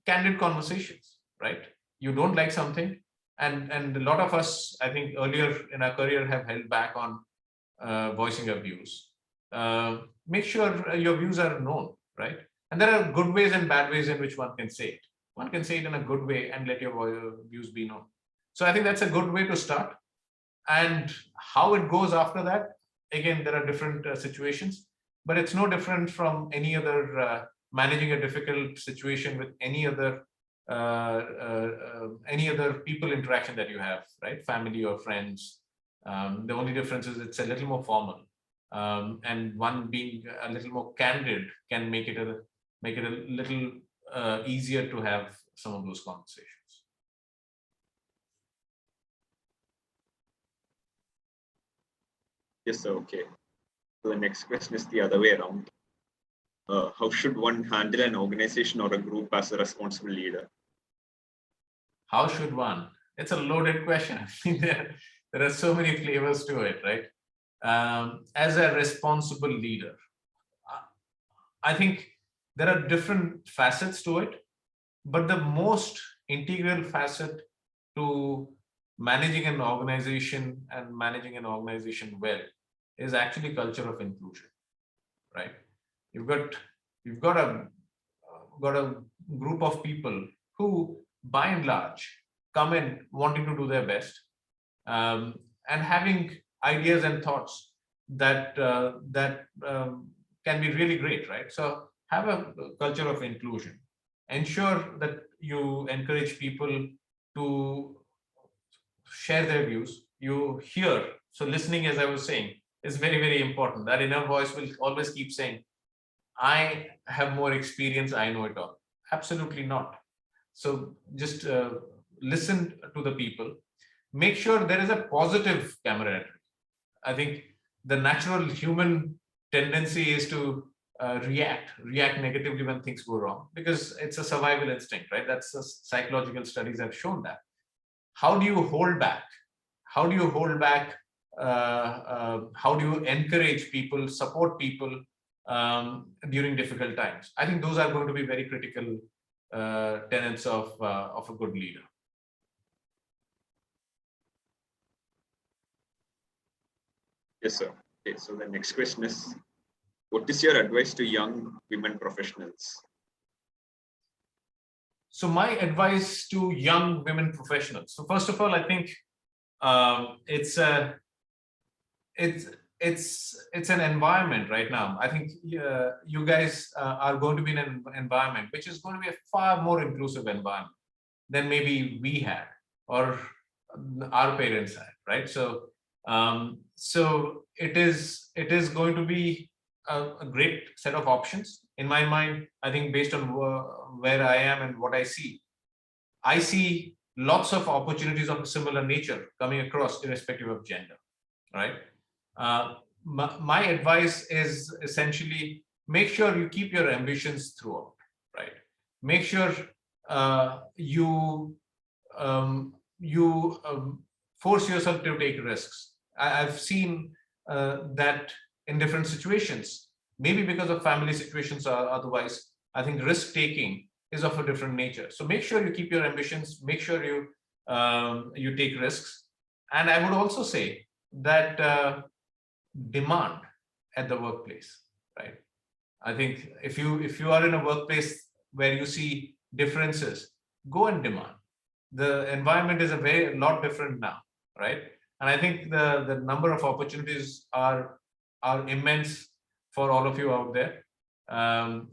candid conversations, right? You don't like something, and a lot of us, I think, earlier in our career have held back on voicing our views. Make sure your views are known, right? And there are good ways and bad ways in which one can say it. One can say it in a good way and let your views be known. So I think that's a good way to start. And how it goes after that, again, there are different situations, but it's no different from any other managing a difficult situation with any other people interaction that you have, right? Family or friends. The only difference is it's a little more formal, and one being a little more candid can make it a little easier to have some of those conversations. Yes, sir. Okay. So the next question is the other way around. How should one handle an organization or a group as a responsible leader? How should one? It's a loaded question. I mean, there are so many flavors to it, right? As a responsible leader, I think there are different facets to it, but the most integral facet to managing an organization and managing an organization well is actually culture of inclusion, right? You've got a group of people who, by and large, come in wanting to do their best, and having ideas and thoughts that can be really great, right? So have a culture of inclusion. Ensure that you encourage people to share their views. You hear. So listening, as I was saying, is very, very important. That inner voice will always keep saying, I have more experience, I know it all. Absolutely not. So just listen to the people. Make sure there is a positive camaraderie. I think the natural human tendency is to react negatively when things go wrong, because it's a survival instinct, right? That's psychological studies have shown that. How do you hold back? How do you hold back? How do you encourage people, support people during difficult times? I think those are going to be very critical tenets of a good leader. Yes, sir. Okay, so the next question is, what is your advice to young women professionals? So my advice to young women professionals. So first of all, I think it's an environment right now. I think you guys are going to be in an environment which is going to be a far more inclusive environment than maybe we had or our parents had, right? So so it is going to be a great set of options in my mind. I think based on where I am and what I see lots of opportunities of a similar nature coming across irrespective of gender, right? My advice is essentially make sure you keep your ambitions throughout, right? Make sure you force yourself to take risks. I've seen that in different situations, maybe because of family situations or otherwise, I think risk taking is of a different nature. So make sure you keep your ambitions, make sure you take risks. And I would also say that demand at the workplace, right? I think if you are in a workplace where you see differences, go and demand. The environment is a lot different now, right? And I think the number of opportunities are immense for all of you out there.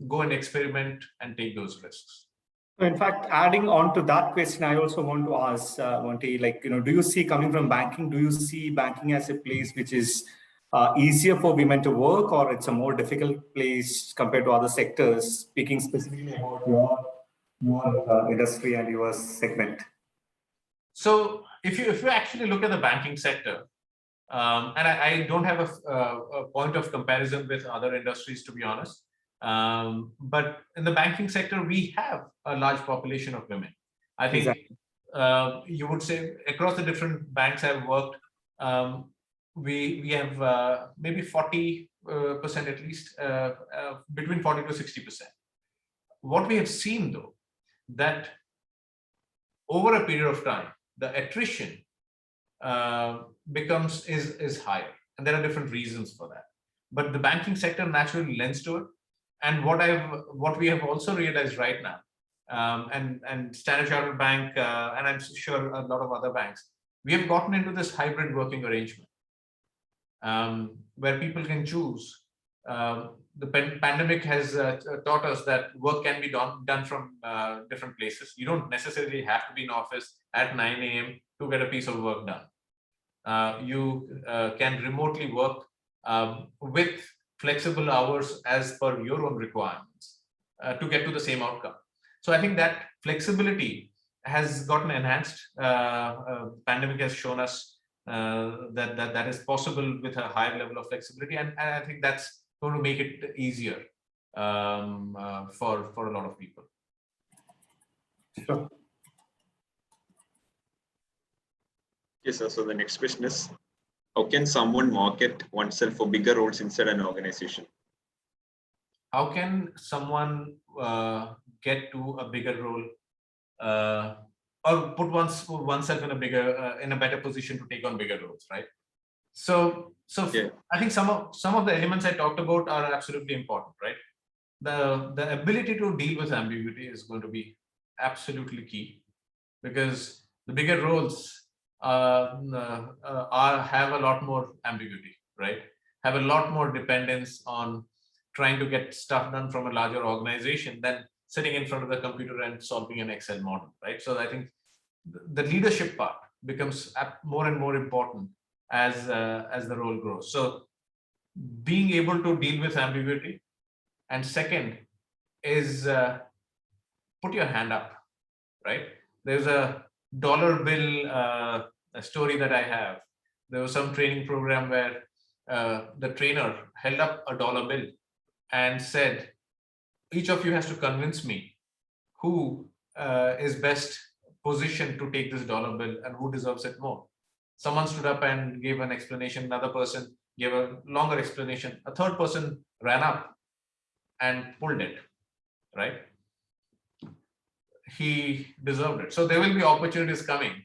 Go and experiment and take those risks. In fact, adding on to that question, I also want to ask, Monty, like, do you see, coming from banking, do you see banking as a place which is easier for women to work, or it's a more difficult place compared to other sectors, speaking specifically about your industry and your segment? So if you actually look at the banking sector, and I don't have a point of comparison with other industries, to be honest, but in the banking sector, we have a large population of women. I think exactly. You would say across the different banks I've worked, we have maybe 40% at least, between 40 to 60%. What we have seen though, that over a period of time, the attrition is higher, and there are different reasons for that. But the banking sector naturally lends to it. And what we have also realized right now, and Standard Chartered Bank, and I'm sure a lot of other banks, we have gotten into this hybrid working arrangement, where people can choose. The pandemic has taught us that work can be done from different places. You don't necessarily have to be in office at 9 a.m. to get a piece of work done. You can remotely work with flexible hours as per your own requirements to get to the same outcome. So I think that flexibility has gotten enhanced. Pandemic has shown us that is possible with a higher level of flexibility, and I think that's going to make it easier for a lot of people. Sure. Yes, sir. So the next question is, how can someone market oneself for bigger roles inside an organization? How can someone get to a bigger role, or put oneself in a better position to take on bigger roles, right? So yeah. I think some of the elements I talked about are absolutely important, right? The ability to deal with ambiguity is going to be absolutely key, because the bigger roles have a lot more ambiguity, right? Have a lot more dependence on trying to get stuff done from a larger organization than sitting in front of the computer and solving an Excel model, right? So I think the leadership part becomes more and more important as the role grows. So being able to deal with ambiguity, and second is put your hand up, right? There's a dollar bill a story that I have. There was some training program where the trainer held up a dollar bill and said, each of you has to convince me who is best positioned to take this dollar bill and who deserves it more. Someone stood up and gave an explanation. Another person gave a longer explanation. A third person ran up and pulled it, right? He deserved it. So there will be opportunities coming,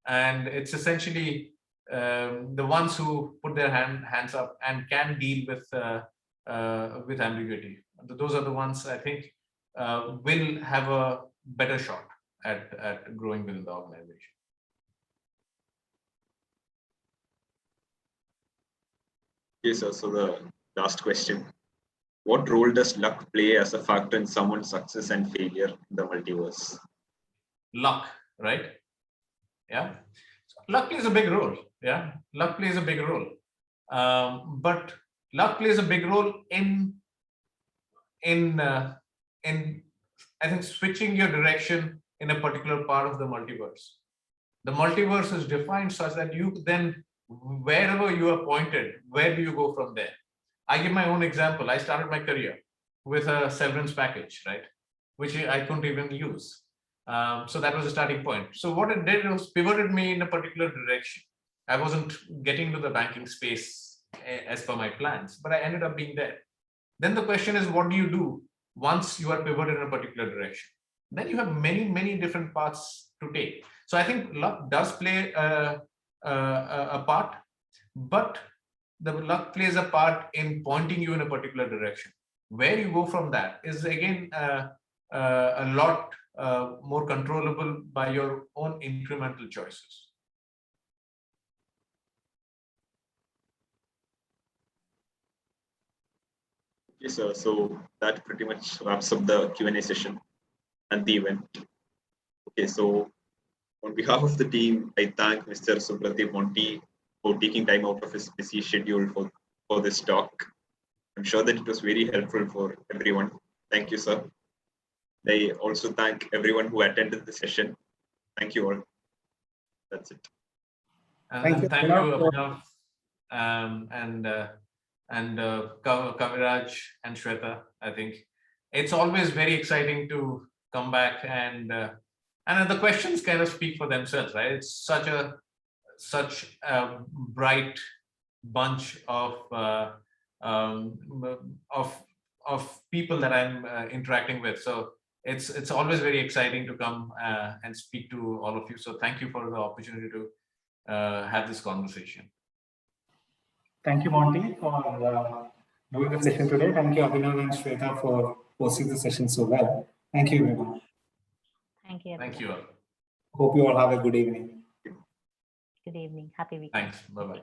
and it's essentially the ones who put their hands up and can deal with ambiguity. Those are the ones I think will have a better shot at growing within the organization. Yes, sir. So the last question: what role does luck play as a factor in someone's success and failure in the multiverse? Luck, right? Yeah. So luck plays a big role. Yeah. Luck plays a big role. But luck plays a big role in I think switching your direction in a particular part of the multiverse. The multiverse is defined such that you then, wherever you are pointed, where do you go from there? I give my own example. I started my career with a severance package, right? Which I couldn't even use. So that was a starting point. So what it did was pivoted me in a particular direction. I wasn't getting to the banking space as per my plans, but I ended up being there. Then the question is, what do you do once you are pivoted in a particular direction? Then you have many, many different paths to take. So I think luck does play a part, but the luck plays a part in pointing you in a particular direction. Where you go from that is again a lot more controllable by your own incremental choices. Yes, sir. So that pretty much wraps up the Q&A session and the event. Okay, so on behalf of the team, I thank Mr. Subhradeep Mohanty for taking time out of his busy schedule for this talk. I'm sure that it was very helpful for everyone. Thank you, sir. I also thank everyone who attended the session. Thank you all. That's it. Thank you, Abhinav, and Kaviraj and Shweta. I think it's always very exciting to come back, and the questions kind of speak for themselves, right? It's such a bright bunch of people that I'm interacting with. So it's always very exciting to come and speak to all of you. So thank you for the opportunity to have this conversation. Thank you, Monty, for doing the session today. Thank you, Abhinav and Shweta, for hosting the session so well. Thank you, everyone. Thank you. Thank you all. Hope you all have a good evening. Good evening. Happy weekend. Thanks. Bye-bye.